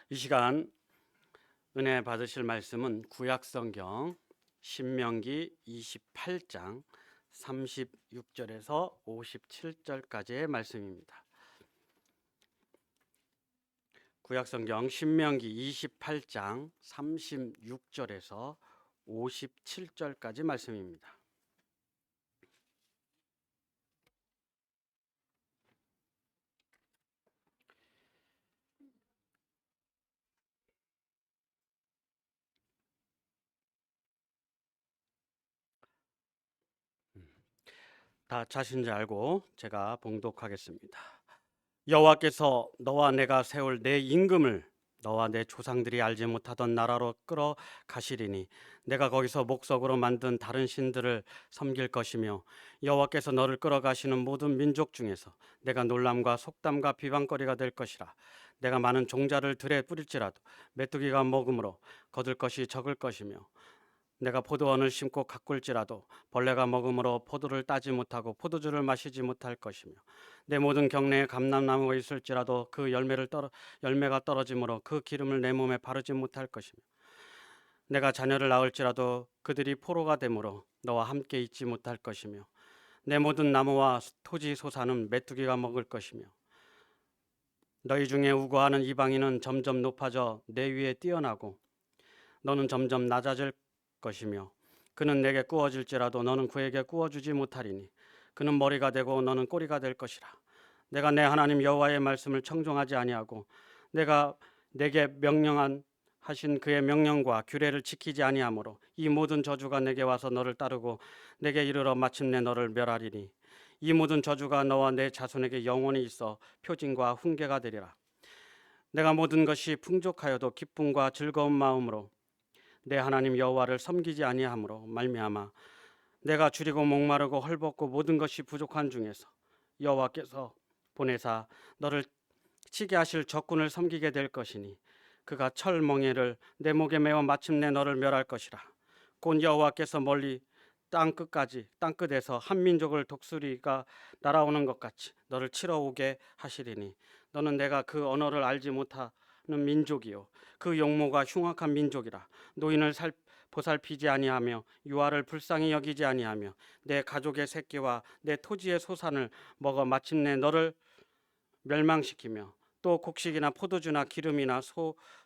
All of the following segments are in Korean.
이 시간 은혜 받으실 말씀은 구약성경 신명기 28장 36절에서 57절까지의 말씀입니다. 구약성경 신명기 28장 36절에서 57절까지 말씀입니다. 다 자신지 알고 제가 봉독하겠습니다. 여호와께서 너와 내가 세울 내 임금을 너와 내 조상들이 알지 못하던 나라로 끌어가시리니 내가 거기서 목석으로 만든 다른 신들을 섬길 것이며 여호와께서 너를 끌어가시는 모든 민족 중에서 내가 놀람과 속담과 비방거리가 될 것이라. 내가 많은 종자를 들에 뿌릴지라도 메뚜기가 먹음으로 거둘 것이 적을 것이며 내가 포도원을 심고 가꿀지라도 벌레가 먹음으로 포도를 따지 못하고 포도주를 마시지 못할 것이며 내 모든 경내에 감람나무가 있을지라도 그 열매가 떨어짐으로 그 기름을 내 몸에 바르지 못할 것이며 내가 자녀를 낳을지라도 그들이 포로가 되므로 너와 함께 있지 못할 것이며 내 모든 나무와 토지 소사는 메뚜기가 먹을 것이며 너희 중에 우고하는 이방인은 점점 높아져 내 위에 뛰어나고 너는 점점 낮아질 것이며 그는 내게 꾸어질지라도 너는 그에게 꾸어주지 못하리니 그는 머리가 되고 너는 꼬리가 될 것이라. 내가 내 하나님 여호와의 말씀을 청종하지 아니하고 내가 내게 하신 그의 명령과 규례를 지키지 아니하므로 이 모든 저주가 내게 와서 너를 따르고 내게 이르러 마침내 너를 멸하리니 이 모든 저주가 너와 내 자손에게 영원히 있어 표징과 훈계가 되리라. 내가 모든 것이 풍족하여도 기쁨과 즐거운 마음으로 내 하나님 여호와를 섬기지 아니함으로 말미암아 내가 줄이고 목마르고 헐벗고 모든 것이 부족한 중에서 여호와께서 보내사 너를 치게 하실 적군을 섬기게 될 것이니 그가 철멍에를 내 목에 메어 마침내 너를 멸할 것이라. 곧 여호와께서 멀리 땅끝에서 한 민족을 독수리가 날아오는 것 같이 너를 치러 오게 하시리니 너는 내가 그 언어를 알지 못하는 민족이요 그 용모가 흉악한 민족이라. 노인을 보살피지 아니하며 유아를 불쌍히 여기지 아니하며 내 가족의 새끼와 내 토지의 소산을 먹어 마침내 너를 멸망시키며 또 곡식이나 포도주나 기름이나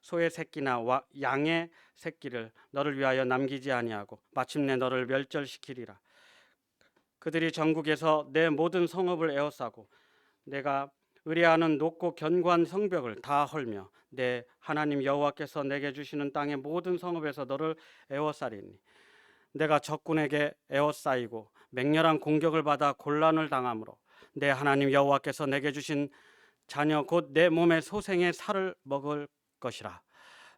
소의 새끼나 양의 새끼를 너를 위하여 남기지 아니하고 마침내 너를 멸절시키리라. 그들이 전국에서 내 모든 성읍을 에워싸고 내가 의뢰하는 높고 견고한 성벽을 다 헐며 내 하나님 여호와께서 내게 주시는 땅의 모든 성읍에서 너를 에워싸리니 내가 적군에게 에워싸이고 맹렬한 공격을 받아 곤란을 당함으로 내 하나님 여호와께서 내게 주신 자녀 곧 내 몸의 소생의 살을 먹을 것이라.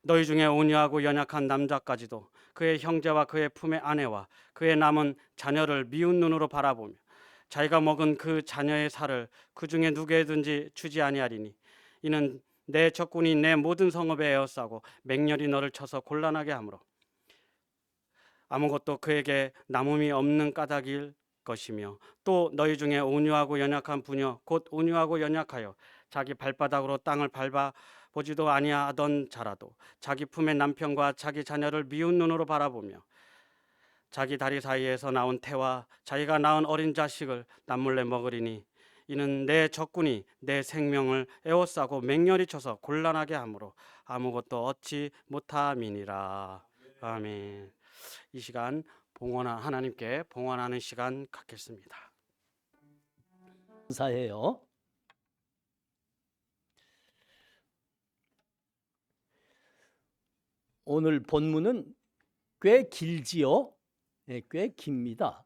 너희 중에 온유하고 연약한 남자까지도 그의 형제와 그의 품의 아내와 그의 남은 자녀를 미운 눈으로 바라보며 자기가 먹은 그 자녀의 살을 그 중에 누구에든지 주지 아니하리니 이는 내 적군이 내 모든 성읍에 에워싸고 맹렬히 너를 쳐서 곤란하게 하므로 아무것도 그에게 남음이 없는 까닭일 것이며 또 너희 중에 온유하고 연약한 부녀 곧 온유하고 연약하여 자기 발바닥으로 땅을 밟아보지도 아니하던 자라도 자기 품의 남편과 자기 자녀를 미운 눈으로 바라보며 자기 다리 사이에서 나온 태와 자기가 낳은 어린 자식을 남몰래 먹으리니 이는 내 적군이 내 생명을 에워싸고 맹렬히 쳐서 곤란하게 하므로 아무것도 얻지 못함이니라. 아멘. 이 시간 하나님께 봉헌하는 시간 갖겠습니다. 감사해요. 오늘 본문은 꽤 길지요. 네, 꽤 깁니다.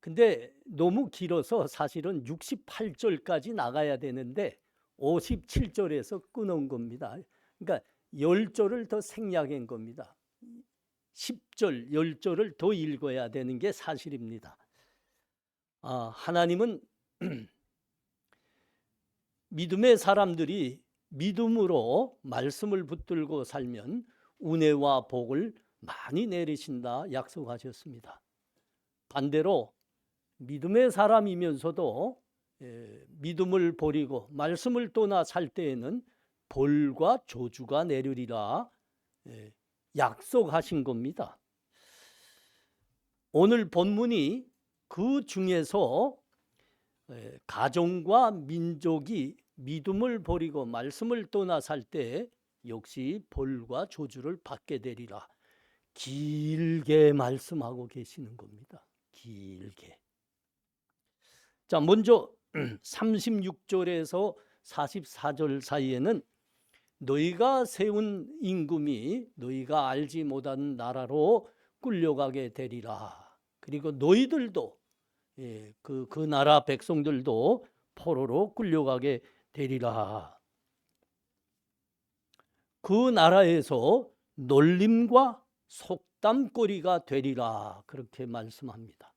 근데 너무 길어서 사실은 68절까지 나가야 되는데 57절에서 끊은 겁니다. 그러니까 10절을 더 생략한 겁니다. 10절, 10절을 더 읽어야 되는 게 사실입니다. 하나님은 믿음의 사람들이 믿음으로 말씀을 붙들고 살면 은혜와 복을 많이 내리신다 약속하셨습니다. 반대로 믿음의 사람이면서도 믿음을 버리고 말씀을 떠나 살 때에는 벌과 저주가 내리리라 약속하신 겁니다. 오늘 본문이 그 중에서 가정과 민족이 믿음을 버리고 말씀을 떠나 살 때 역시 벌과 저주를 받게 되리라. 길게 말씀하고 계시는 겁니다. 길게. 자, 먼저 36절에서 44절 사이에는 너희가 세운 임금이 너희가 알지 못하는 나라로 끌려가게 되리라. 그리고 너희들도 그 나라 백성들도 포로로 끌려가게 되리라. 그 나라에서 놀림과 속담거리가 되리라. 그렇게 말씀합니다.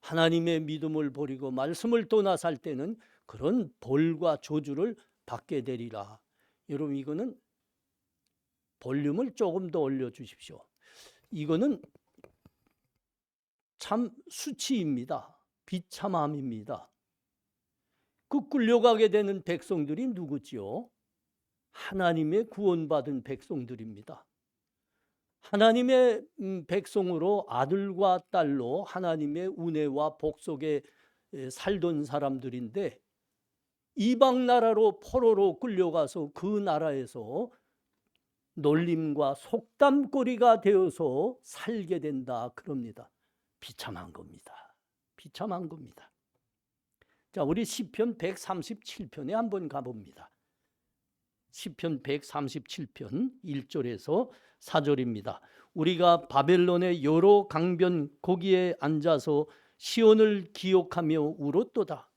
하나님의 믿음을 버리고 말씀을 떠나 살 때는 그런 벌과 저주를 받게 되리라. 여러분, 이거는 볼륨을 조금 더 올려주십시오. 이거는 참 수치입니다. 비참함입니다. 그 끌려가게 되는 백성들이 누구지요? 하나님의 구원받은 백성들입니다. 하나님의 백성으로 아들과 딸로 하나님의 은혜와 복 속에 살던 사람들인데 이방 나라로 포로로 끌려가서 그 나라에서 놀림과 속담거리가 되어서 살게 된다 그럽니다. 비참한 겁니다. 비참한 겁니다. 자, 우리 시편 137편에 한번 가봅니다. 시편 137편 1절에서 4절입니다. 우리가 바벨론의 여러 강변 거기에 앉아서 시온을 기억하며 울었도다.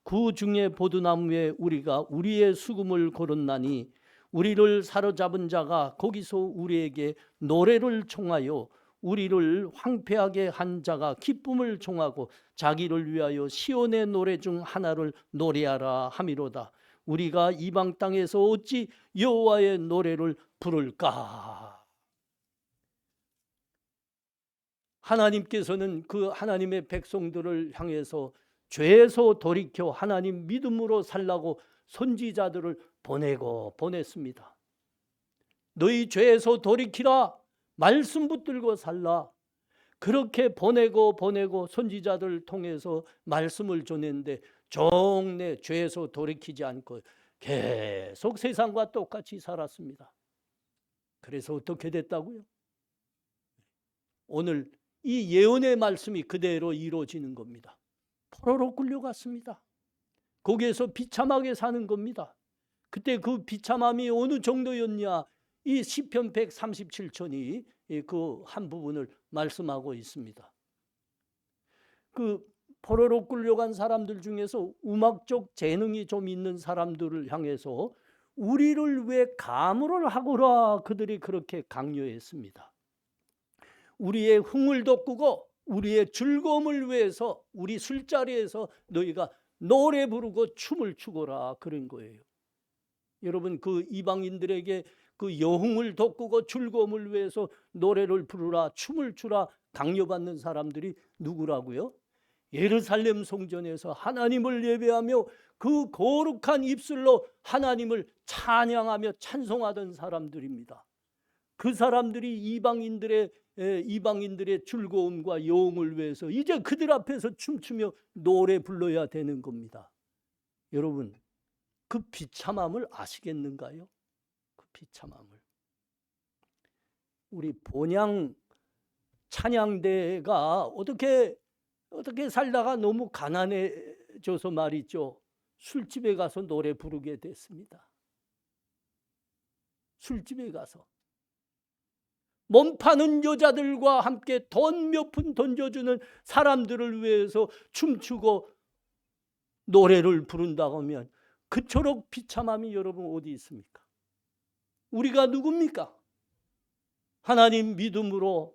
그 중에 보드나무에 우리가 우리의 수금을 걸었나니 우리를 사로잡은 자가 거기서 우리에게 노래를 청하여 우리를 황폐하게 한 자가 기쁨을 청하고 자기를 위하여 시온의 노래 중 하나를 노래하라 함이로다. 우리가 이방 땅에서 어찌 여호와의 노래를 부를까? 하나님께서는 그 하나님의 백성들을 향해서 죄에서 돌이켜 하나님 믿음으로 살라고 선지자들을 보냈습니다. 너희 죄에서 돌이키라. 말씀 붙들고 살라. 그렇게 보내고 선지자들을 통해서 말씀을 전했는데 종래 죄에서 돌이키지 않고 계속 세상과 똑같이 살았습니다. 그래서 어떻게 됐다고요? 오늘 이 예언의 말씀이 그대로 이루어지는 겁니다. 포로로 끌려갔습니다. 거기에서 비참하게 사는 겁니다. 그때 그 비참함이 어느 정도였냐? 이 시편 137편이 그 한 부분을 말씀하고 있습니다. 그 포로로 끌려간 사람들 중에서 음악적 재능이 좀 있는 사람들을 향해서 우리를 왜 가물을 하거라 그들이 그렇게 강요했습니다. 우리의 흥을 돋구고 우리의 즐거움을 위해서 우리 술자리에서 너희가 노래 부르고 춤을 추거라 그런 거예요. 여러분, 그 이방인들에게 그 여흥을 돋구고 즐거움을 위해서 노래를 부르라 춤을 추라 강요받는 사람들이 누구라고요? 예루살렘 성전에서 하나님을 예배하며 그 거룩한 입술로 하나님을 찬양하며 찬송하던 사람들입니다. 그 사람들이 이방인들의 즐거움과 여흥을 위해서 이제 그들 앞에서 춤추며 노래 불러야 되는 겁니다. 여러분, 그 비참함을 아시겠는가요? 그 비참함을. 우리 본향 찬양대가 어떻게 살다가 너무 가난해져서 말이죠. 술집에 가서 노래 부르게 됐습니다. 술집에 가서 몸 파는 여자들과 함께 돈 몇 푼 던져주는 사람들을 위해서 춤추고 노래를 부른다고 하면 그토록 비참함이 여러분 어디 있습니까? 우리가 누굽니까? 하나님 믿음으로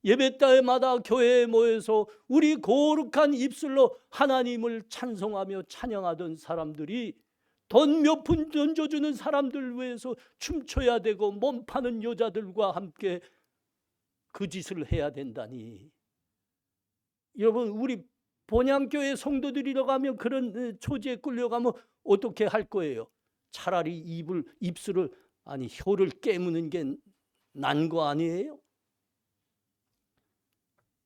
예배 때마다 교회에 모여서 우리 거룩한 입술로 하나님을 찬송하며 찬양하던 사람들이 돈 몇 푼 던져주는 사람들 위해서 춤춰야 되고 몸 파는 여자들과 함께 그 짓을 해야 된다니. 여러분, 우리 본향교회 성도들이라고 하면 그런 초지에 끌려가면 어떻게 할 거예요? 차라리 입술을 아니 혀를 깨무는 게 난 거 아니에요?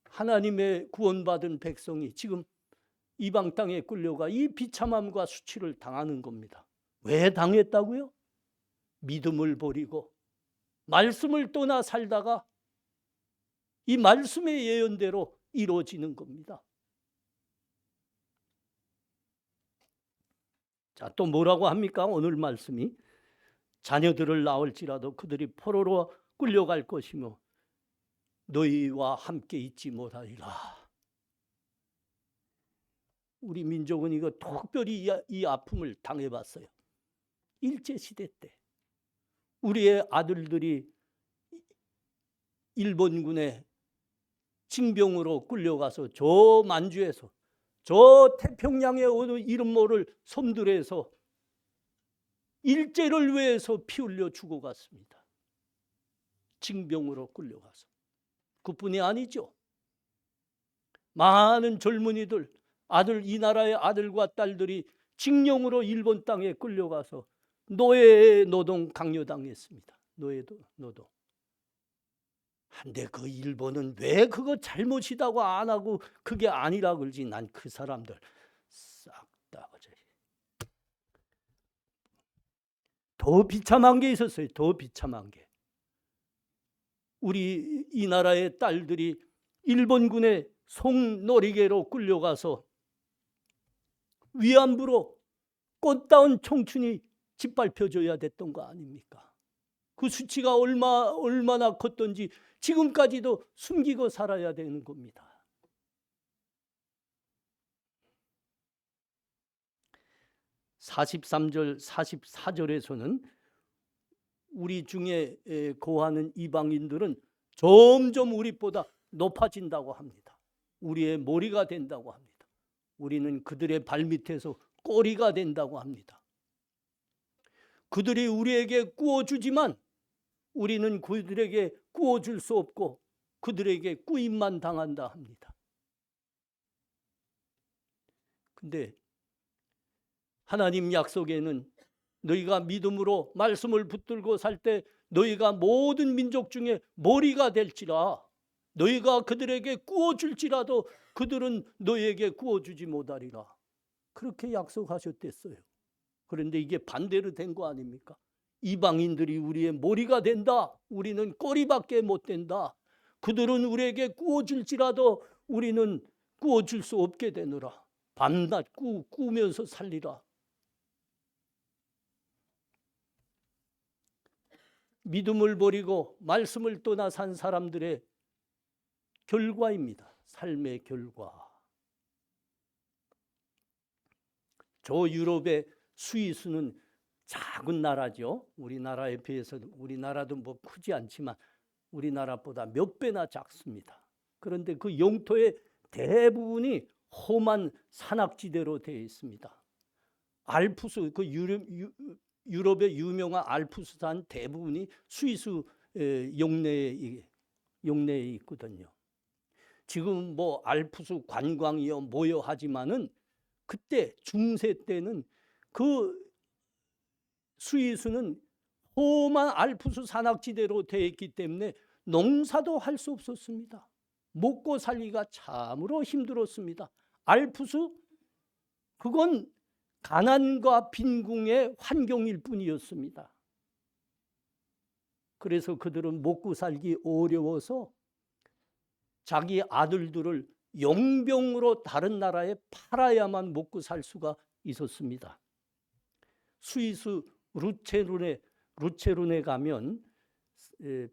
하나님의 구원받은 백성이 지금 이방 땅에 끌려가 이 비참함과 수치를 당하는 겁니다. 왜 당했다고요? 믿음을 버리고 말씀을 떠나 살다가 이 말씀의 예언대로 이루어지는 겁니다. 자, 또 뭐라고 합니까? 오늘 말씀이 자녀들을 낳을지라도 그들이 포로로 끌려갈 것이며 너희와 함께 있지 못하리라. 우리 민족은 이거 특별히 이 아픔을 당해봤어요. 일제시대 때 우리의 아들들이 일본군의 징병으로 끌려가서 저 만주에서 저 태평양의 어느 이름 모를 섬들에서 일제를 위해서 피 흘려 죽어갔습니다. 징병으로 끌려가서. 그뿐이 아니죠. 많은 젊은이들, 이 나라의 아들과 딸들이 징용으로 일본 땅에 끌려가서 노예 노동 강요당했습니다. 노예 노동. 근데 그 일본은 왜 그거 잘못이라고 안 하고 그게 아니라 그러지? 난 그 사람들 싹 다 더 비참한 게 있었어요. 더 비참한 게. 우리 이 나라의 딸들이 일본군의 송노리개로 끌려가서 위안부로 꽃다운 청춘이 짓밟혀져야 됐던 거 아닙니까? 그 수치가 얼마나 컸던지 지금까지도 숨기고 살아야 되는 겁니다. (43절) (44절에서는) 우리 중에 거하는 이방인들은 점점 우리보다 높아진다고 합니다. 우리의 머리가 된다고 합니다. 우리는 그들의 발밑에서 꼬리가 된다고 합니다. 그들이 우리에게 구워주지만 우리는 그들에게 구워줄 수 없고 그들에게 꾸임만 당한다 합니다. 근데 하나님 약속에는 너희가 믿음으로 말씀을 붙들고 살 때 너희가 모든 민족 중에 머리가 될지라 너희가 그들에게 구워줄지라도 그들은 너희에게 구워주지 못하리라. 그렇게 약속하셨댔어요. 그런데 이게 반대로 된 거 아닙니까? 이방인들이 우리의 머리가 된다. 우리는 꼬리밖에 못 된다. 그들은 우리에게 구워줄지라도 우리는 구워줄 수 없게 되느라. 밤낮 꾸면서 살리라. 믿음을 버리고 말씀을 떠나 산 사람들의 결과입니다. 삶의 결과. 저 유럽의 스위스는 작은 나라죠. 우리나라에 비해서도 우리나라도 뭐 크지 않지만 우리나라보다 몇 배나 작습니다. 그런데 그 영토의 대부분이 험한 산악지대로 되어 있습니다. 알프스, 그 유럽의 유명한 알프스산 대부분이 스위스 영내에 있거든요. 지금 뭐 알프스 관광이요 뭐요 하지만은 그때 중세 때는 그 스위스는 험한 알프스 산악지대로 되어 있기 때문에 농사도 할 수 없었습니다. 먹고 살기가 참으로 힘들었습니다. 알프스 그건 가난과 빈궁의 환경일 뿐이었습니다. 그래서 그들은 먹고 살기 어려워서 자기 아들들을 용병으로 다른 나라에 팔아야만 먹고 살 수가 있었습니다. 스위스 루체룬에 가면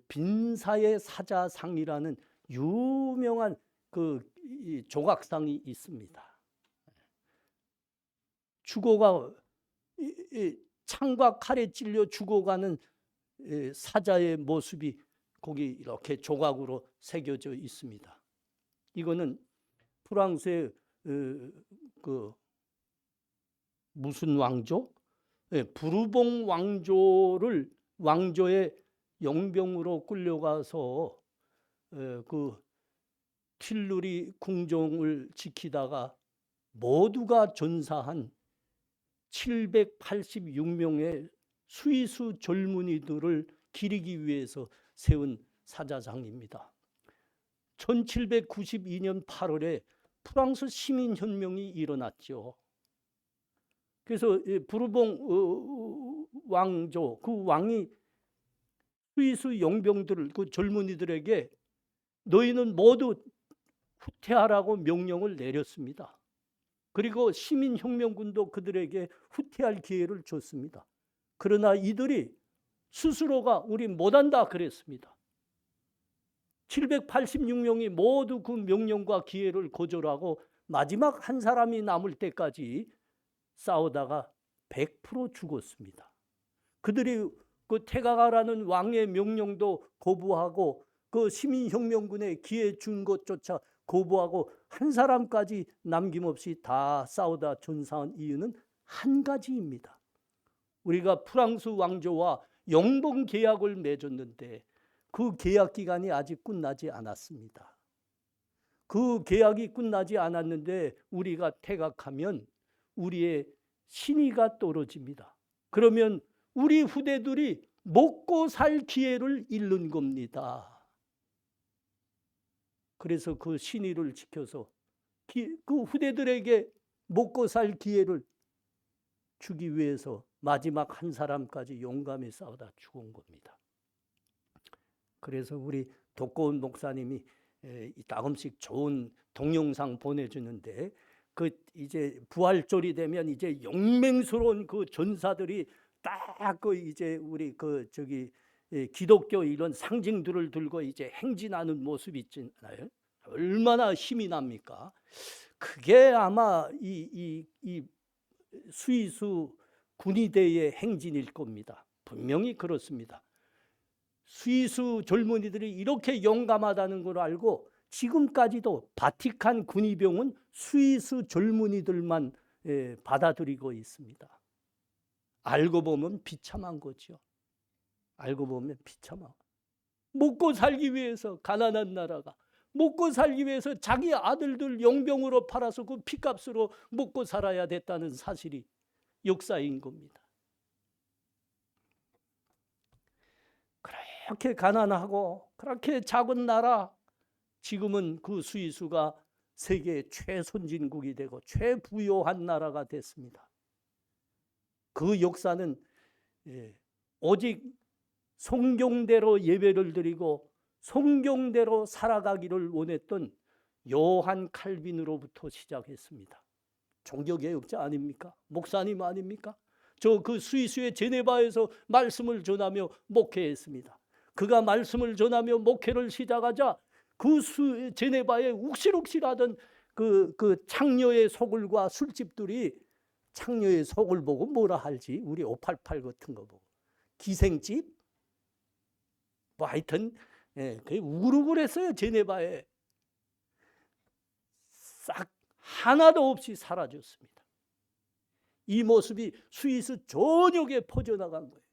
빈사의 사자상이라는 유명한 그 조각상이 있습니다. 죽어가 창과 칼에 찔려 죽어가는 사자의 모습이 거기 이렇게 조각으로 새겨져 있습니다. 이거는 프랑스의 그 무슨 왕조? 부르봉 왕조의 용병으로 끌려가서 그 틸루리 궁정을 지키다가 모두가 전사한 786명의 스위스 젊은이들을 기리기 위해서 세운 사자상입니다. 1792년 8월에 프랑스 시민혁명이 일어났죠. 그래서 부르봉 왕조, 그 왕이 스위스 용병들, 그 젊은이들에게 너희는 모두 후퇴하라고 명령을 내렸습니다. 그리고 시민혁명군도 그들에게 후퇴할 기회를 줬습니다. 그러나 이들이 스스로가 우리 못한다 그랬습니다. 786명이 모두 그 명령과 기회를 거절하고 마지막 한 사람이 남을 때까지 싸우다가 100% 죽었습니다. 그들이 그 퇴각하라는 왕의 명령도 거부하고 그 시민혁명군의 기회 준 것조차 거부하고 한 사람까지 남김없이 다 싸우다 전사한 이유는 한 가지입니다. 우리가 프랑스 왕조와 영봉 계약을 맺었는데 그 계약 기간이 아직 끝나지 않았습니다. 그 계약이 끝나지 않았는데 우리가 퇴각하면 우리의 신의가 떨어집니다. 그러면 우리 후대들이 먹고 살 기회를 잃는 겁니다. 그래서 그 신의를 지켜서 그 후대들에게 먹고 살 기회를 주기 위해서 마지막 한 사람까지 용감히 싸우다 죽은 겁니다. 그래서 우리 독고은 목사님이 가끔씩 좋은 동영상 보내주는데 그 이제 부활절이 되면 이제 용맹스러운 그 전사들이 딱 그 이제 우리 그 저기 기독교 이런 상징들을 들고 이제 행진하는 모습이 있잖아요. 얼마나 힘이 납니까? 그게 아마 이 스위스 군의대의 행진일 겁니다. 분명히 그렇습니다. 스위스 젊은이들이 이렇게 용감하다는 걸 알고 지금까지도 바티칸 군의병은 스위스 젊은이들만 받아들이고 있습니다. 알고 보면 비참한 거죠. 알고 보면 비참한. 먹고 살기 위해서 가난한 나라가 먹고 살기 위해서 자기 아들들 용병으로 팔아서 그 피값으로 먹고 살아야 됐다는 사실이 역사인 겁니다. 그렇게 가난하고 그렇게 작은 나라, 지금은 그 스위스가 세계 최선진국이 되고 최부유한 나라가 됐습니다. 그 역사는 오직 성경대로 예배를 드리고 성경대로 살아가기를 원했던 요한 칼빈으로부터 시작했습니다. 종교개혁자 아닙니까? 목사님 아닙니까? 저 그 스위스의 제네바에서 말씀을 전하며 목회했습니다. 그가 말씀을 전하며 목회를 시작하자 그 제네바에 욱실욱실하던 그 창녀의 소굴과 술집들이 창녀의 소굴 보고 뭐라 할지 우리 588 같은 거 보고 기생집 뭐 하여튼 그게 우글우글했어요. 제네바에 싹 하나도 없이 사라졌습니다. 이 모습이 스위스 전역에 퍼져나간 거예요.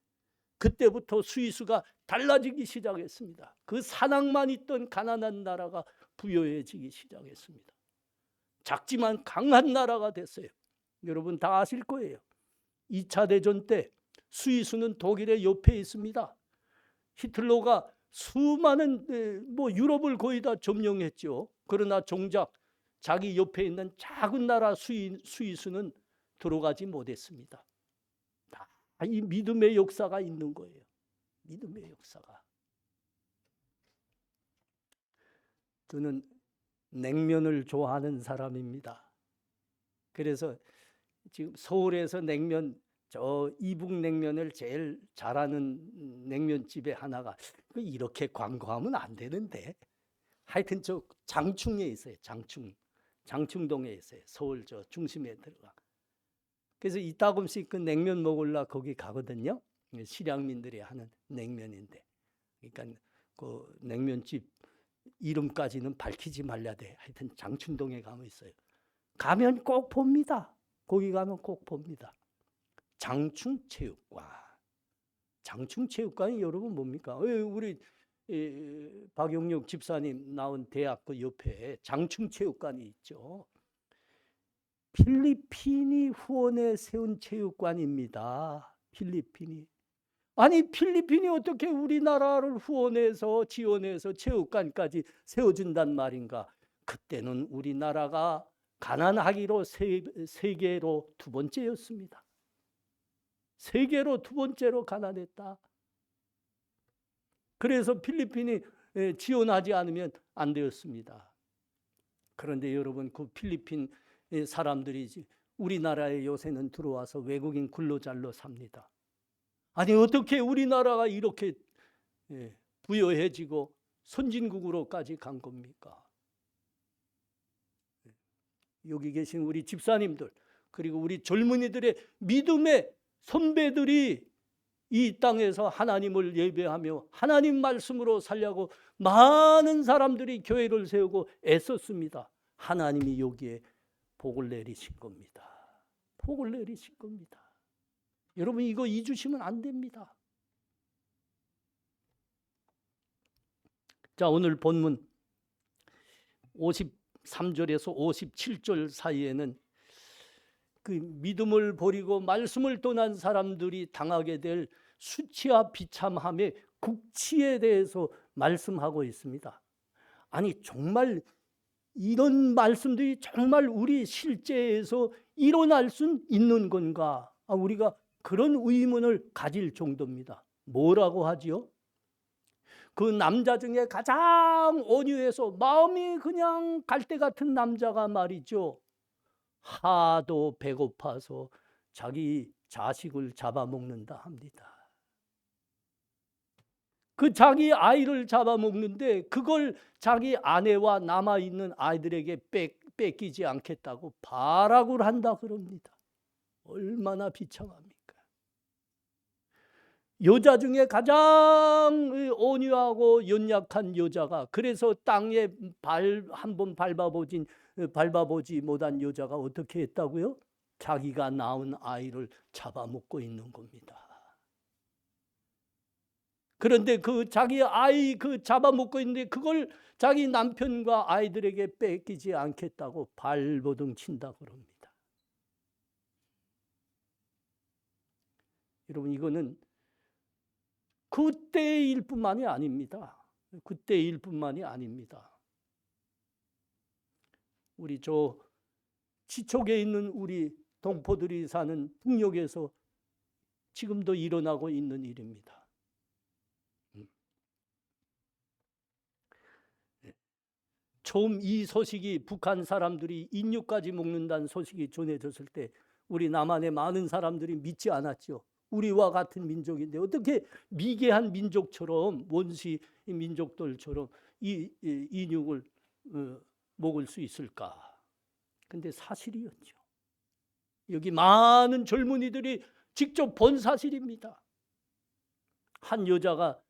그때부터 스위스가 달라지기 시작했습니다. 그 산악만 있던 가난한 나라가 부유해지기 시작했습니다. 작지만 강한 나라가 됐어요. 여러분 다 아실 거예요. 2차 대전 때 스위스는 독일의 옆에 있습니다. 히틀러가 수많은 유럽을 거의 다 점령했죠. 그러나 정작 자기 옆에 있는 작은 나라 스위스는 들어가지 못했습니다. 다 이 믿음의 역사가 있는 거예요. 믿음의 역사가. 저는 냉면을 좋아하는 사람입니다. 그래서 지금 서울에서 냉면, 저 이북냉면을 제일 잘하는 냉면집에 하나가 이렇게 광고하면 안 되는데 하여튼 저 장충에 있어요. 장충동에 있어요. 서울 저 중심에 들어가. 그래서 이따금씩 그 냉면 먹으려 거기 가거든요. 실향민들이 하는 냉면인데, 그러니까 그 냉면집 이름까지는 밝히지 말아야 돼. 하여튼 장충동에 가면 있어요. 가면 꼭 봅니다. 거기 가면 꼭 봅니다. 장충체육관. 장충체육관이 여러분 뭡니까? 우리 박용육 집사님 나온 대학 그 옆에 장충체육관이 있죠. 필리핀이 후원해 세운 체육관입니다. 필리핀이. 아니 필리핀이 어떻게 우리나라를 후원해서 지원해서 체육관까지 세워준단 말인가. 그때는 우리나라가 가난하기로 세계로 두 번째였습니다. 세계로 두 번째로 가난했다. 그래서 필리핀이 지원하지 않으면 안 되었습니다. 그런데 여러분, 그 필리핀 사람들이 우리나라에 요새는 들어와서 외국인 근로자로 삽니다. 아니 어떻게 우리나라가 이렇게 부여해지고 선진국으로까지 간 겁니까? 여기 계신 우리 집사님들, 그리고 우리 젊은이들의 믿음의 선배들이 이 땅에서 하나님을 예배하며 하나님 말씀으로 살려고 많은 사람들이 교회를 세우고 애썼습니다. 하나님이 여기에 복을 내리신 겁니다. 복을 내리신 겁니다. 여러분, 이거 잊으시면 안 됩니다. 자, 오늘 본문 53절에서 57절 사이에는 그 믿음을 버리고 말씀을 떠난 사람들이 당하게 될 수치와 비참함의 극치에 대해서 말씀하고 있습니다. 아니 정말 이런 말씀들이 정말 우리 실제에서 일어날 수 있는 건가? 우리가 그런 의문을 가질 정도입니다. 뭐라고 하지요? 그 남자 중에 가장 온유해서 마음이 그냥 갈대 같은 남자가 말이죠, 하도 배고파서 자기 자식을 잡아먹는다 합니다. 그 자기 아이를 잡아먹는데 그걸 자기 아내와 남아있는 아이들에게 뺏기지 않겠다고 발악을 한다 그럽니다. 얼마나 비참합니까? 여자 중에 가장 온유하고 연약한 여자가, 그래서 땅에 한 번 밟아보지 못한 여자가 어떻게 했다고요? 자기가 낳은 아이를 잡아먹고 있는 겁니다. 그런데 그 자기 아이 잡아먹고 있는데 그걸 자기 남편과 아이들에게 뺏기지 않겠다고 발버둥 친다 그럽니다. 여러분, 이거는 그때의 일뿐만이 아닙니다. 그때의 일뿐만이 아닙니다. 우리 저 지촉에 있는 우리 동포들이 사는 북녘에서 지금도 일어나고 있는 일입니다. 처음 이 소식이, 북한 사람들이 인육까지 먹는다는 소식이 전해졌을 때 우리 남한의 많은 사람들이 믿지 않았죠. 우리와 같은 민족인데 어떻게 미개한 민족처럼, 원시 민족들처럼 이 인육을 먹을 수 있을까? 근데 사실이었죠. 여기 많은 젊은이들이 직접 본 사실입니다. 한 여자가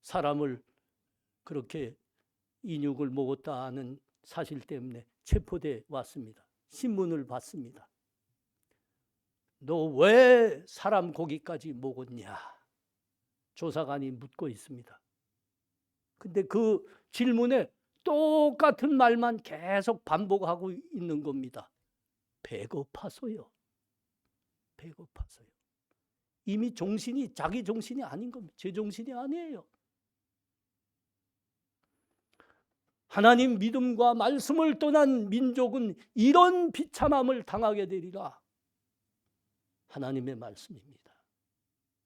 사람을 그렇게 인육을 먹었다 하는 사실 때문에 체포돼 왔습니다. 신문을 봤습니다. 너 왜 사람 고기까지 먹었냐? 조사관이 묻고 있습니다. 근데 그 질문에 똑같은 말만 계속 반복하고 있는 겁니다. 배고파서요. 배고파서요. 이미 정신이 자기 정신이 아닌 겁니다. 제 정신이 아니에요. 하나님 믿음과 말씀을 떠난 민족은 이런 비참함을 당하게 되리라. 하나님의 말씀입니다.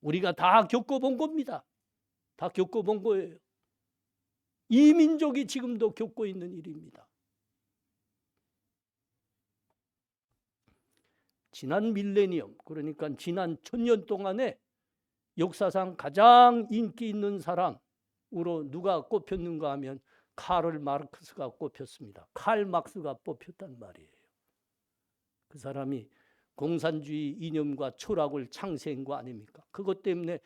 우리가 다 겪어본 겁니다. 다 겪어본 거예요. 이 민족이 지금도 겪고 있는 일입니다. 지난 밀레니엄, 그러니까 지난 1000년 동안에 역사상 가장 인기 있는 사람으로 누가 꼽혔는가 하면 카를 마르크스가 꼽혔습니다. 칼 막스가 뽑혔단 말이에요. 그 사람이 공산주의 이념과 철학을 창시한 거 아닙니까? 그것 때문에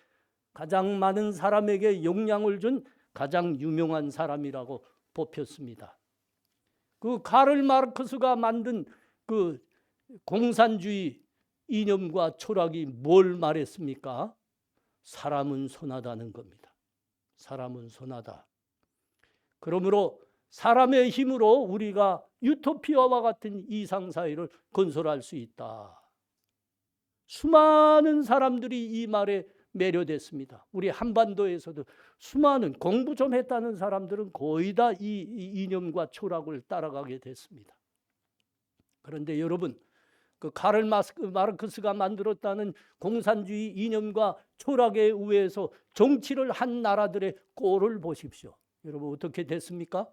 가장 많은 사람에게 영향을 준 가장 유명한 사람이라고 뽑혔습니다. 그 카를 마르크스가 만든 그 공산주의 이념과 철학이 뭘 말했습니까? 사람은 선하다는 겁니다. 사람은 선하다. 그러므로 사람의 힘으로 우리가 유토피아와 같은 이상사회를 건설할 수 있다. 수많은 사람들이 이 말에 매료됐습니다. 우리 한반도에서도 수많은 공부 좀 했다는 사람들은 거의 다 이 이념과 철학을 따라가게 됐습니다. 그런데 여러분, 그 카를 마르크스가 만들었다는 공산주의 이념과 철학에 의해서 정치를 한 나라들의 꼴을 보십시오. 여러분 어떻게 됐습니까?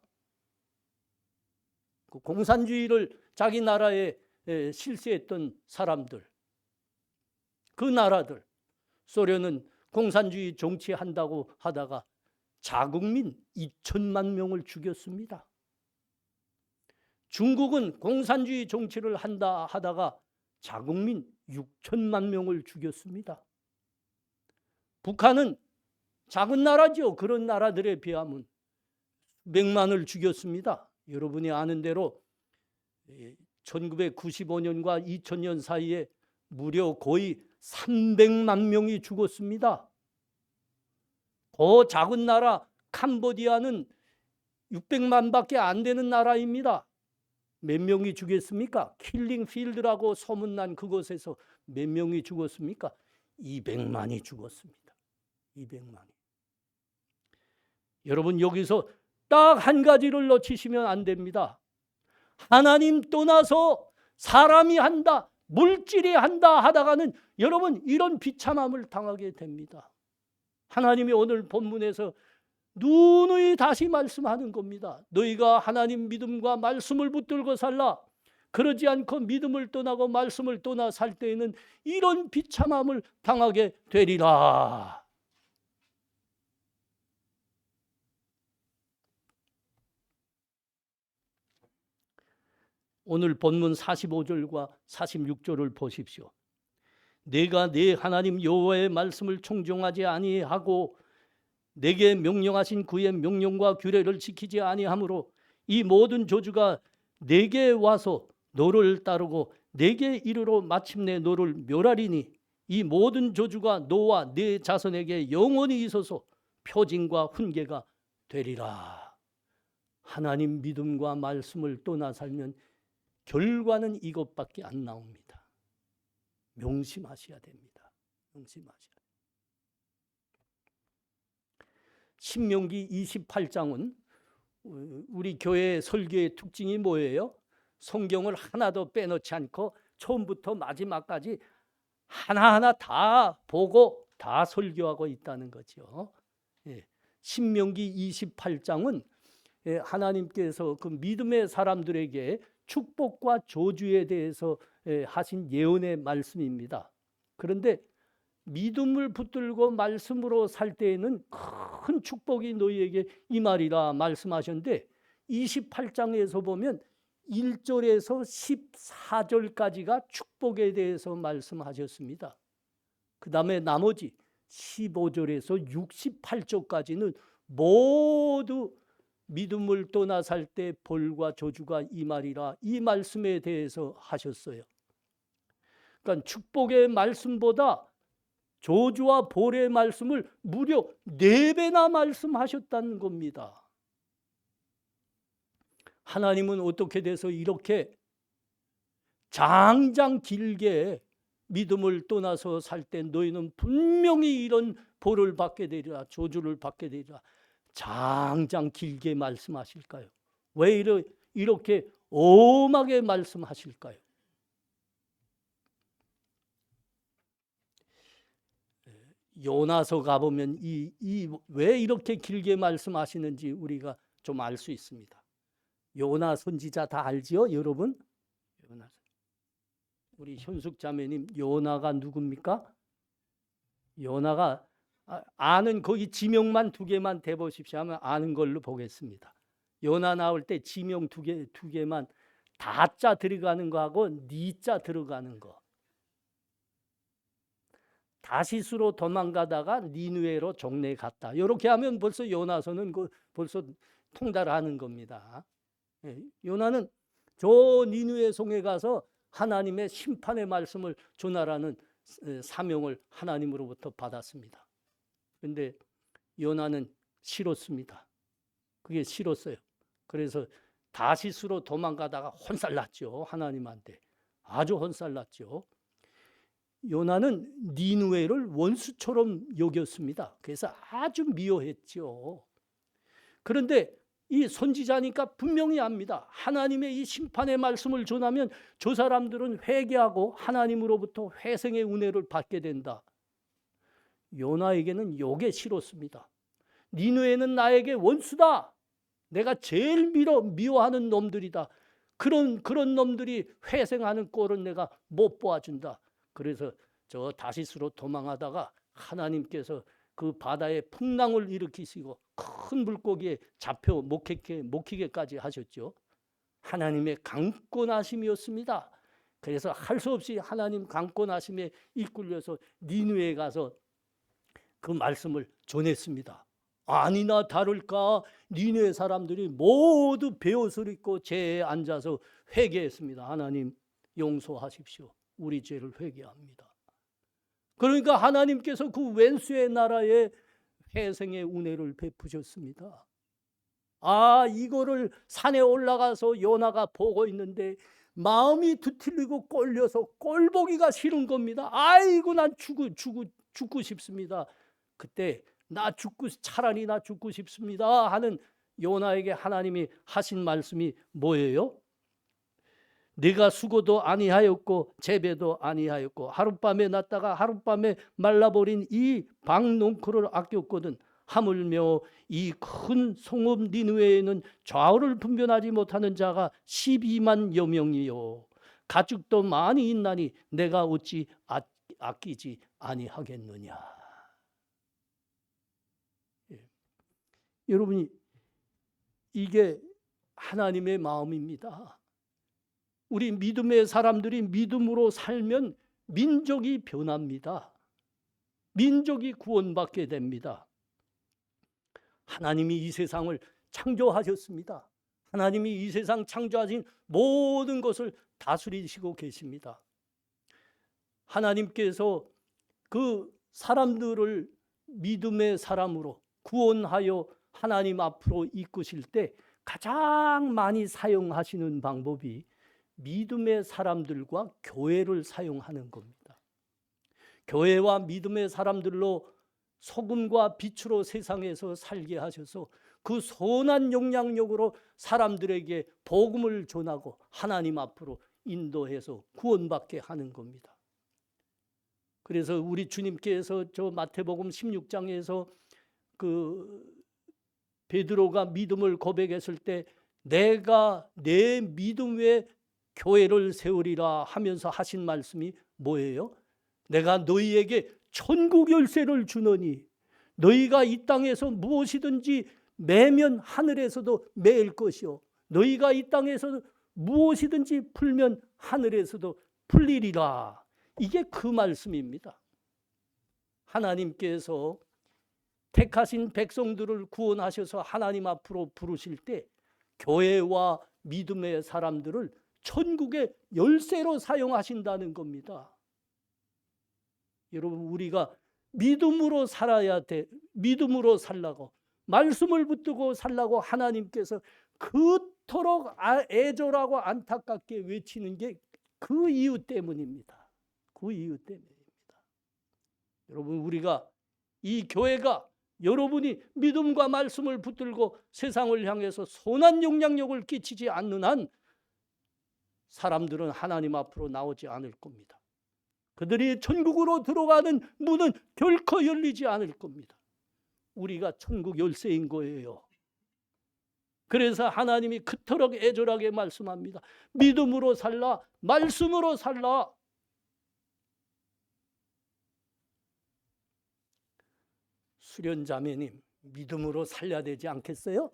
그 공산주의를 자기 나라에 실시했던 사람들, 그 나라들, 소련은 공산주의 정치한다고 하다가 자국민 2천만 명을 죽였습니다. 중국은 공산주의 정치를 한다 하다가 자국민 6천만 명을 죽였습니다. 북한은 작은 나라죠. 그런 나라들에 비하면 몇만을 죽였습니다. 여러분이 아는 대로 1995년과 2000년 사이에 무려 거의 300만 명이 죽었습니다. 그 작은 나라 캄보디아는 600만밖에 안 되는 나라입니다. 몇 명이 죽였습니까? 킬링 필드라고 소문난 그곳에서 몇 명이 죽었습니까? 200만이 죽었습니다. 200만이. 여러분 여기서 딱 한 가지를 놓치시면 안 됩니다. 하나님 떠나서 사람이 한다, 물질이 한다 하다가는 여러분 이런 비참함을 당하게 됩니다. 하나님이 오늘 본문에서 누누이 다시 말씀하는 겁니다. 너희가 하나님 믿음과 말씀을 붙들고 살라. 그러지 않고 믿음을 떠나고 말씀을 떠나 살 때에는 이런 비참함을 당하게 되리라. 오늘 본문 45절과 46절을 보십시오. 내가 내 하나님 여호와의 말씀을 청종하지 아니하고 내게 명령하신 그의 명령과 규례를 지키지 아니하므로 이 모든 저주가 내게 와서 너를 따르고 내게 이르러 마침내 너를 멸하리니 이 모든 저주가 너와 네 자손에게 영원히 있어서 표징과 훈계가 되리라. 하나님 믿음과 말씀을 떠나 살면 결과는 이것밖에 안 나옵니다. 명심하셔야 됩니다. 명심하셔야 됩니다. 신명기 28장은 우리 교회의 설교의 특징이 뭐예요? 성경을 하나도 빼놓지 않고 처음부터 마지막까지 하나하나 다 보고 다 설교하고 있다는 거죠. 신명기 28장은 하나님께서 그 믿음의 사람들에게 축복과 저주에 대해서 하신 예언의 말씀입니다. 그런데 믿음을 붙들고 말씀으로 살 때에는 큰 축복이 너희에게 임하리라 말씀하셨는데 28장에서 보면 1절에서 14절까지가 축복에 대해서 말씀하셨습니다. 그 다음에 나머지 15절에서 68절까지는 모두 믿음을 떠나 살 때 벌과 저주가 임하리라 이 말씀에 대해서 하셨어요. 그러니까 축복의 말씀보다 저주와 벌의 말씀을 무려 4배나 말씀하셨다는 겁니다. 하나님은 어떻게 돼서 이렇게 장장 길게 믿음을 떠나서 살 때 너희는 분명히 이런 벌을 받게 되리라, 저주를 받게 되리라 장장 길게 말씀하실까요? 왜 이렇게 엄하게 말씀하실까요? 요나서 가보면 왜 이렇게 길게 말씀하시는지 우리가 좀 알 수 있습니다. 요나 선지자 다 알지요, 여러분? 요나. 우리 현숙 자매님, 요나가 누굽니까? 요나가 아는 거기 지명만 2개만 대보십시오 하면 아는 걸로 보겠습니다. 요나 나올 때 지명 2개만 다자 들어가는 거하고 니자 들어가는 거. 다시스로 도망가다가 니느웨로 종래 갔다. 이렇게 하면 벌써 요나서는 벌써 통달하는 겁니다. 요나는 저 니느웨 성에 가서 하나님의 심판의 말씀을 전하라는 사명을 하나님으로부터 받았습니다. 그런데 요나는 싫었습니다. 그게 싫었어요. 그래서 다시스로 도망가다가 혼살났죠. 하나님한테. 아주 혼살났죠. 요나는 니느웨를 원수처럼 여겼습니다. 그래서 아주 미워했죠. 그런데 이 선지자니까 분명히 압니다. 하나님의 이 심판의 말씀을 전하면 저 사람들은 회개하고 하나님으로부터 회생의 은혜를 받게 된다. 요나에게는 요게 싫었습니다. 니느웨는 나에게 원수다. 내가 제일 미워하는 놈들이다. 그런 놈들이 회생하는 꼴은 내가 못 보아준다. 그래서 저 다시스로 도망하다가 하나님께서 그 바다에 풍랑을 일으키시고 큰 물고기에 잡혀 먹히게까지 하셨죠. 하나님의 강권하심이었습니다. 그래서 할 수 없이 하나님 강권하심에 이끌려서 니느웨에 가서 그 말씀을 전했습니다. 아니나 다를까 니느웨 사람들이 모두 베옷을 입고 제에 앉아서 회개했습니다. 하나님 용서하십시오. 우리 죄를 회개합니다. 그러니까 하나님께서 그 왼수의 나라에 회생의 은혜를 베푸셨습니다. 이거를 산에 올라가서 요나가 보고 있는데 마음이 뒤틀리고 꼴려서 꼴보기가 싫은 겁니다. 아이고 난 죽고 싶습니다. 그때 차라리 나 죽고 싶습니다 하는 요나에게 하나님이 하신 말씀이 뭐예요? 네가 수고도 아니하였고 재배도 아니하였고 하룻밤에 났다가 하룻밤에 말라버린 이 박농크를 아꼈거든. 하물며 이 큰 성읍 니느웨에는 좌우를 분별하지 못하는 자가 12만여 명이요 가축도 많이 있나니 내가 어찌 아끼지 아니하겠느냐. 여러분이 이게 하나님의 마음입니다. 우리 믿음의 사람들이 믿음으로 살면 민족이 변합니다. 민족이 구원받게 됩니다. 하나님이 이 세상을 창조하셨습니다. 하나님이 이 세상 창조하신 모든 것을 다스리시고 계십니다. 하나님께서 그 사람들을 믿음의 사람으로 구원하여 하나님 앞으로 이끄실 때 가장 많이 사용하시는 방법이 믿음의 사람들과 교회를 사용하는 겁니다. 교회와 믿음의 사람들로 소금과 빛으로 세상에서 살게 하셔서 그 선한 영향력으로 사람들에게 복음을 전하고 하나님 앞으로 인도해서 구원받게 하는 겁니다. 그래서 우리 주님께서 저 마태복음 16장에서 그 베드로가 믿음을 고백했을 때 내가 내 믿음 외에 교회를 세우리라 하면서 하신 말씀이 뭐예요? 내가 너희에게 천국 열쇠를 주노니 너희가 이 땅에서 무엇이든지 매면 하늘에서도 매일 것이요 너희가 이 땅에서 무엇이든지 풀면 하늘에서도 풀리리라. 이게 그 말씀입니다. 하나님께서 택하신 백성들을 구원하셔서 하나님 앞으로 부르실 때 교회와 믿음의 사람들을 천국의 열쇠로 사용하신다는 겁니다. 여러분 우리가 믿음으로 살아야 돼. 믿음으로 살라고 말씀을 붙들고 살라고 하나님께서 그토록 애절하고 안타깝게 외치는 게 그 이유 때문입니다. 그 이유 때문입니다. 여러분 우리가 이 교회가 여러분이 믿음과 말씀을 붙들고 세상을 향해서 선한 영향력을 끼치지 않는 한 사람들은 하나님 앞으로 나오지 않을 겁니다. 그들이 천국으로 들어가는 문은 결코 열리지 않을 겁니다. 우리가 천국 열쇠인 거예요. 그래서 하나님이 그토록 애절하게 말씀합니다. 믿음으로 살라, 말씀으로 살라. 수련자매님, 믿음으로 살려야 되지 않겠어요?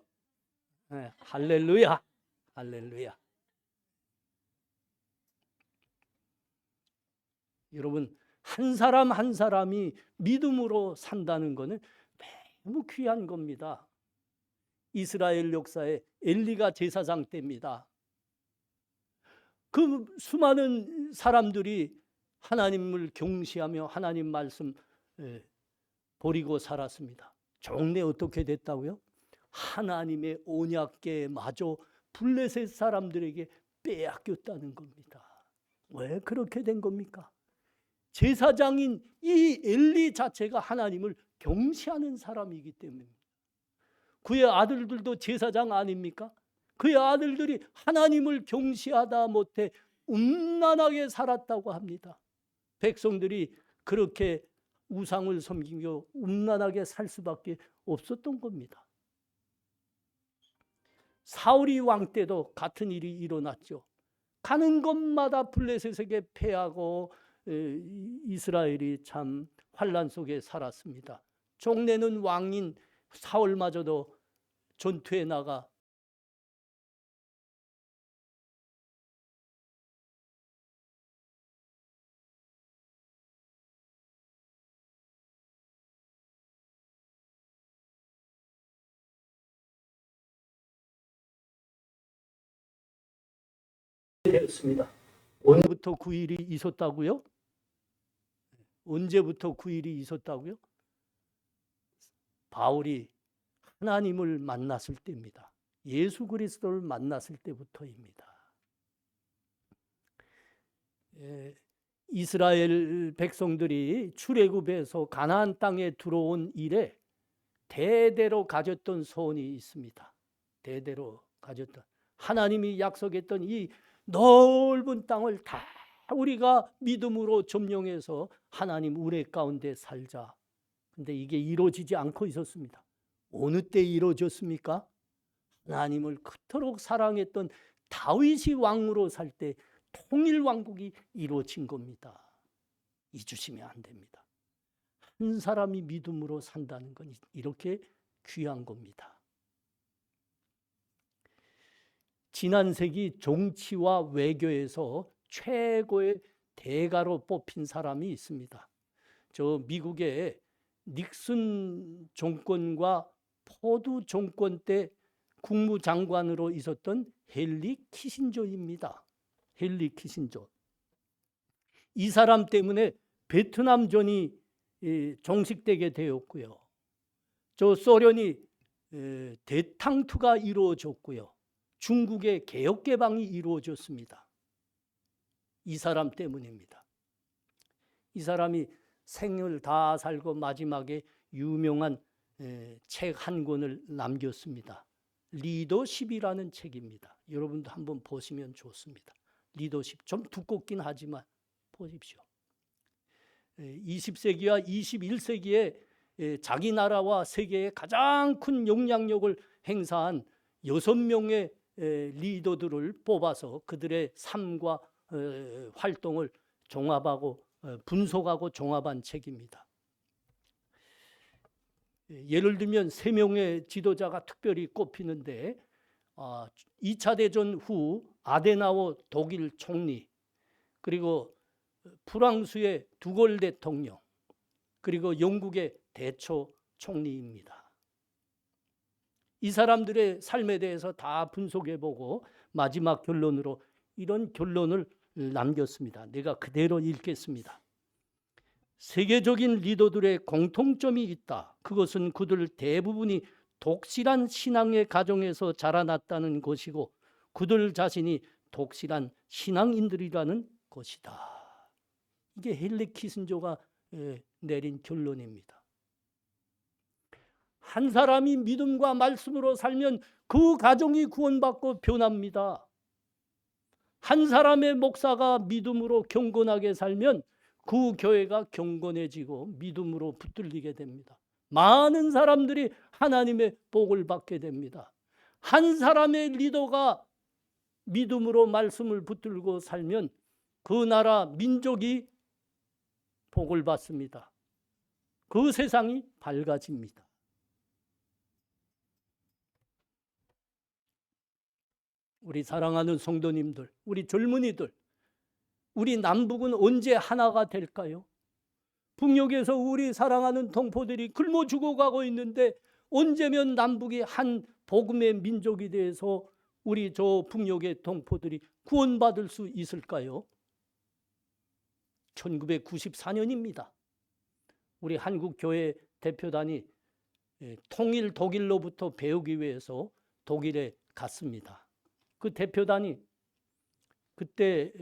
네, 할렐루야, 할렐루야. 여러분 한 사람 한 사람이 믿음으로 산다는 것은 너무 귀한 겁니다. 이스라엘 역사에 엘리가 제사장 때입니다. 그 수많은 사람들이 하나님을 경시하며 하나님 말씀 버리고 살았습니다. 종래 어떻게 됐다고요? 하나님의 언약궤에 마저 블레셋 사람들에게 빼앗겼다는 겁니다. 왜 그렇게 된 겁니까? 제사장인 이 엘리 자체가 하나님을 경시하는 사람이기 때문입니다. 그의 아들들도 제사장 아닙니까? 그의 아들들이 하나님을 경시하다 못해 음란하게 살았다고 합니다. 백성들이 그렇게 우상을 섬기며 음란하게 살 수밖에 없었던 겁니다. 사울이 왕 때도 같은 일이 일어났죠. 가는 곳마다 블레셋에게 패하고 이스라엘이 참 환난 속에 살았습니다. 종래는 왕인 사울마저도 전투에 나가 되었습니다. 언제부터 그 일이 있었다고요? 언제부터 그 일이 있었다고요? 바울이 하나님을 만났을 때입니다. 예수 그리스도를 만났을 때부터입니다. 이스라엘 백성들이 출애굽에서 가나안 땅에 들어온 이래 대대로 가졌던 소원이 있습니다. 대대로 가졌던 하나님이 약속했던 이 넓은 땅을 다 우리가 믿음으로 점령해서 하나님 은혜 가운데 살자. 근데 이게 이루어지지 않고 있었습니다. 어느 때 이루어졌습니까? 하나님을 그토록 사랑했던 다윗이 왕으로 살 때 통일 왕국이 이루어진 겁니다. 잊으시면 안 됩니다. 한 사람이 믿음으로 산다는 건 이렇게 귀한 겁니다. 지난 세기 정치와 외교에서 최고의 대가로 뽑힌 사람이 있습니다. 저 미국의 닉슨 정권과 포드 정권 때 국무장관으로 있었던 헨리 키신저입니다. 헨리 키신저. 이 사람 때문에 베트남전이 종식되게 되었고요. 저 소련이 대탕투가 이루어졌고요. 중국의 개혁 개방이 이루어졌습니다. 이 사람 때문입니다. 이 사람이 생을 다 살고 마지막에 유명한 책 한 권을 남겼습니다. 리더십이라는 책입니다. 여러분도 한번 보시면 좋습니다. 리더십 좀 두껍긴 하지만 보십시오. 20세기와 21세기에 자기 나라와 세계에 가장 큰 영향력을 행사한 6명의 리더들을 뽑아서 그들의 삶과 활동을 종합하고 분석하고 종합한 책입니다. 예를 들면 3명의 지도자가 특별히 꼽히는데 2차 대전 후 아데나워 독일 총리, 그리고 프랑스의 두골 대통령, 그리고 영국의 대처 총리입니다. 이 사람들의 삶에 대해서 다 분석해보고 마지막 결론으로 이런 결론을 남겼습니다. 내가 그대로 읽겠습니다. 세계적인 리더들의 공통점이 있다. 그것은 그들 대부분이 독실한 신앙의 가정에서 자라났다는 것이고 그들 자신이 독실한 신앙인들이라는 것이다. 이게 헨리 키신저가 내린 결론입니다. 한 사람이 믿음과 말씀으로 살면 그 가정이 구원받고 변합니다. 한 사람의 목사가 믿음으로 경건하게 살면 그 교회가 경건해지고 믿음으로 붙들리게 됩니다. 많은 사람들이 하나님의 복을 받게 됩니다. 한 사람의 리더가 믿음으로 말씀을 붙들고 살면 그 나라 민족이 복을 받습니다. 그 세상이 밝아집니다. 우리 사랑하는 성도님들, 우리 젊은이들, 우리 남북은 언제 하나가 될까요? 북녘에서 우리 사랑하는 동포들이 굶어 죽어가고 있는데 언제면 남북이 한 복음의 민족이 돼서 우리 저 북녘의 동포들이 구원받을 수 있을까요? 1994년입니다. 우리 한국교회 대표단이 통일 독일로부터 배우기 위해서 독일에 갔습니다. 그 대표단이 그때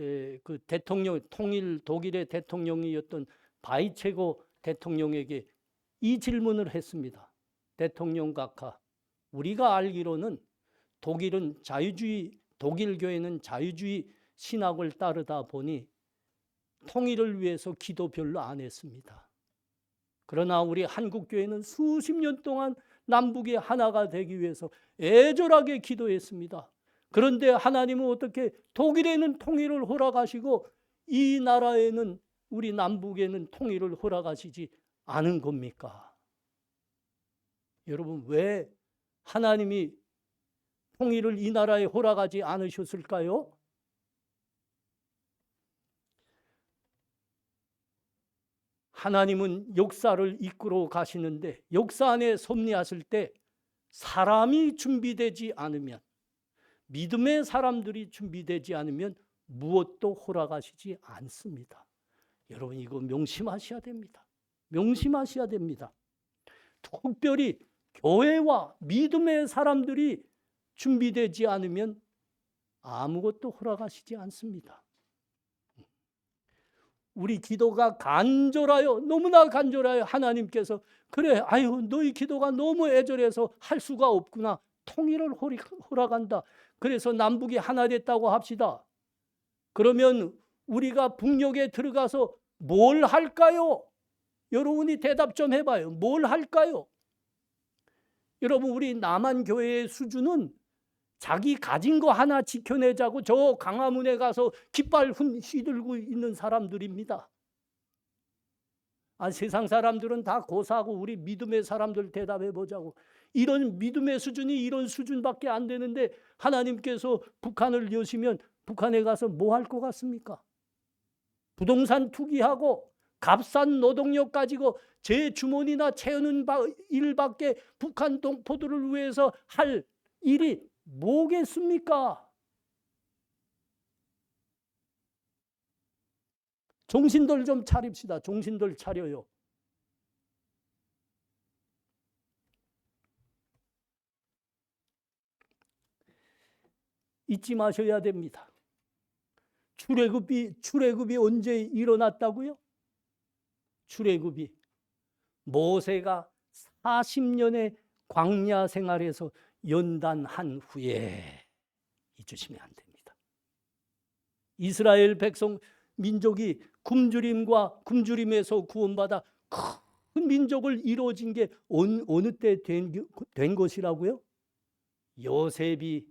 그 대통령, 통일 독일의 대통령이었던 바이체고 대통령에게 이 질문을 했습니다. 대통령 각하, 우리가 알기로는 독일 교회는 자유주의 신학을 따르다 보니 통일을 위해서 기도 별로 안 했습니다. 그러나 우리 한국 교회는 수십 년 동안 남북이 하나가 되기 위해서 애절하게 기도했습니다. 그런데 하나님은 어떻게 독일에는 통일을 허락하시고 이 나라에는, 우리 남북에는 통일을 허락하시지 않은 겁니까? 여러분, 왜 하나님이 통일을 이 나라에 허락하지 않으셨을까요? 하나님은 역사를 이끌어 가시는데 역사 안에 섭리하실 때 사람이 준비되지 않으면, 믿음의 사람들이 준비되지 않으면 무엇도 허락하시지 않습니다. 여러분, 이거 명심하셔야 됩니다. 명심하셔야 됩니다. 특별히 교회와 믿음의 사람들이 준비되지 않으면 아무것도 허락하시지 않습니다. 우리 기도가 간절하여, 너무나 간절하여 하나님께서 그래, 아유, 너희 기도가 너무 애절해서 할 수가 없구나. 통일을 허락한다. 그래서 남북이 하나 됐다고 합시다. 그러면 우리가 북녘에 들어가서 뭘 할까요? 여러분이 대답 좀 해봐요. 뭘 할까요? 여러분, 우리 남한교회의 수준은 자기 가진 거 하나 지켜내자고 저 광화문에 가서 깃발 휘들고 있는 사람들입니다. 세상 사람들은 다 고사하고 우리 믿음의 사람들 대답해 보자고. 이런 믿음의 수준이 이런 수준밖에 안 되는데 하나님께서 북한을 여시면 북한에 가서 뭐 할 것 같습니까? 부동산 투기하고 값싼 노동력 가지고 제 주머니나 채우는 일밖에 북한 동포들을 위해서 할 일이 뭐겠습니까? 정신들 좀 차립시다. 정신들 차려요. 잊지 마셔야 됩니다. 출애굽이 언제 일어났다고요? 출애굽이 모세가 40년의 광야 생활에서 연단한 후에, 잊으시면 안 됩니다. 이스라엘 백성 민족이 굶주림에서 구원받아 큰 민족을 이루어진 게 어느 때 된 것이라고요? 요셉이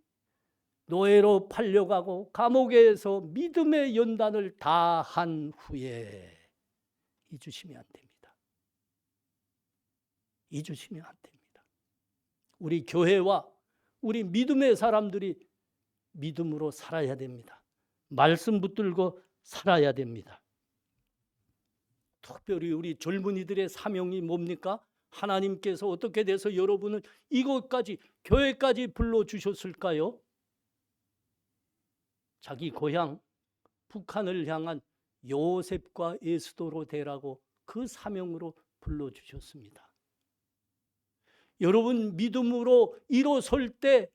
노예로 팔려가고 감옥에서 믿음의 연단을 다 한 후에, 잊으시면 안 됩니다. 잊으시면 안 됩니다. 우리 교회와 우리 믿음의 사람들이 믿음으로 살아야 됩니다. 말씀 붙들고 살아야 됩니다. 특별히 우리 젊은이들의 사명이 뭡니까? 하나님께서 어떻게 돼서 여러분을 이곳까지, 교회까지 불러주셨을까요? 자기 고향 북한을 향한 요셉과 에스더로 되라고 그 사명으로 불러주셨습니다. 여러분, 믿음으로 일어설 때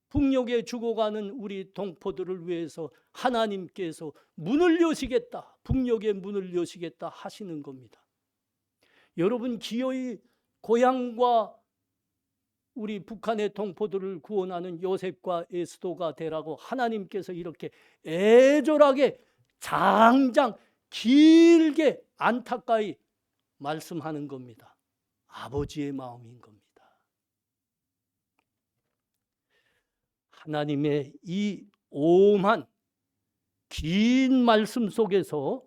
북녘에 죽어가는 우리 동포들을 위해서 하나님께서 문을 여시겠다, 북녘에 문을 여시겠다 하시는 겁니다. 여러분, 기어이 고향과 우리 북한의 동포들을 구원하는 요셉과 에스더가 되라고 하나님께서 이렇게 애절하게 장장 길게 안타까이 말씀하는 겁니다. 아버지의 마음인 겁니다. 하나님의 이 오만 긴 말씀 속에서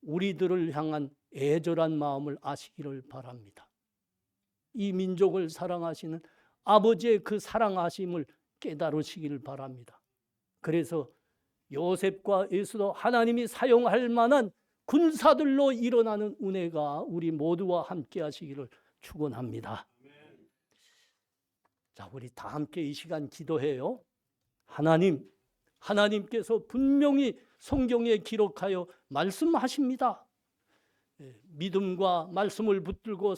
우리들을 향한 애절한 마음을 아시기를 바랍니다. 이 민족을 사랑하시는 아버지의 그 사랑하심을 깨달으시기를 바랍니다. 그래서 요셉과 에스더, 하나님이 사용할 만한 군사들로 일어나는 은혜가 우리 모두와 함께 하시기를 축원합니다. 자, 우리 다 함께 이 시간 기도해요. 하나님께서 분명히 성경에 기록하여 말씀하십니다. 믿음과 말씀을 붙들고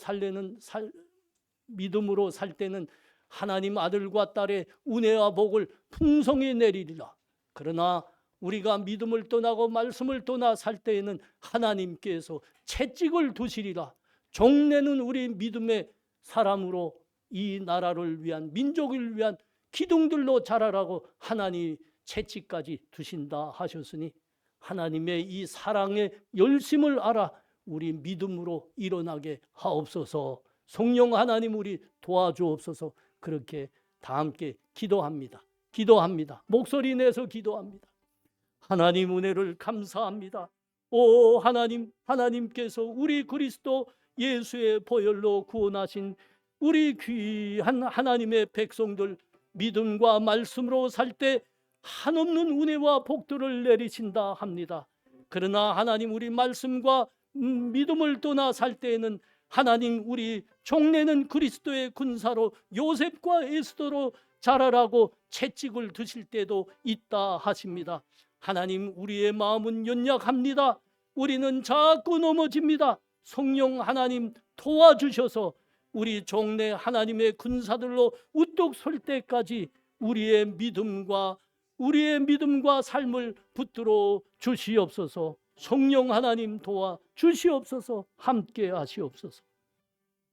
믿음으로 살 때는 하나님 아들과 딸의 은혜와 복을 풍성히 내리리라. 그러나 우리가 믿음을 떠나고 말씀을 떠나 살 때에는 하나님께서 채찍을 두시리라. 종래는 우리 믿음의 사람으로 이 나라를 위한, 민족을 위한 기둥들로 자라라고 하나님 채찍까지 두신다 하셨으니 하나님의 이 사랑의 열심을 알아 우리 믿음으로 일어나게 하옵소서. 성령 하나님 우리 도와주옵소서. 그렇게 다 함께 기도합니다. 목소리 내서 기도합니다. 하나님 은혜를 감사합니다. 오 하나님, 하나님께서 우리 그리스도 예수의 보혈로 구원하신 우리 귀한 하나님의 백성들 믿음과 말씀으로 살 때 한없는 은혜와 복들을 내리신다 합니다. 그러나 하나님 우리 말씀과 믿음을 떠나 살 때에는 하나님 우리 종래는 그리스도의 군사로 요셉과 에스더로 자라라고 채찍을 드실 때도 있다 하십니다. 하나님 우리의 마음은 연약합니다. 우리는 자꾸 넘어집니다. 성령 하나님 도와주셔서 우리 종래 하나님의 군사들로 우뚝 설 때까지 우리의 믿음과 삶을 붙들어 주시옵소서. 성령 하나님 도와 주시옵소서. 함께 하시옵소서.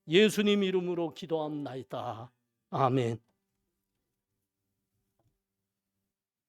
예수님 이름으로 기도합나이다. 아멘.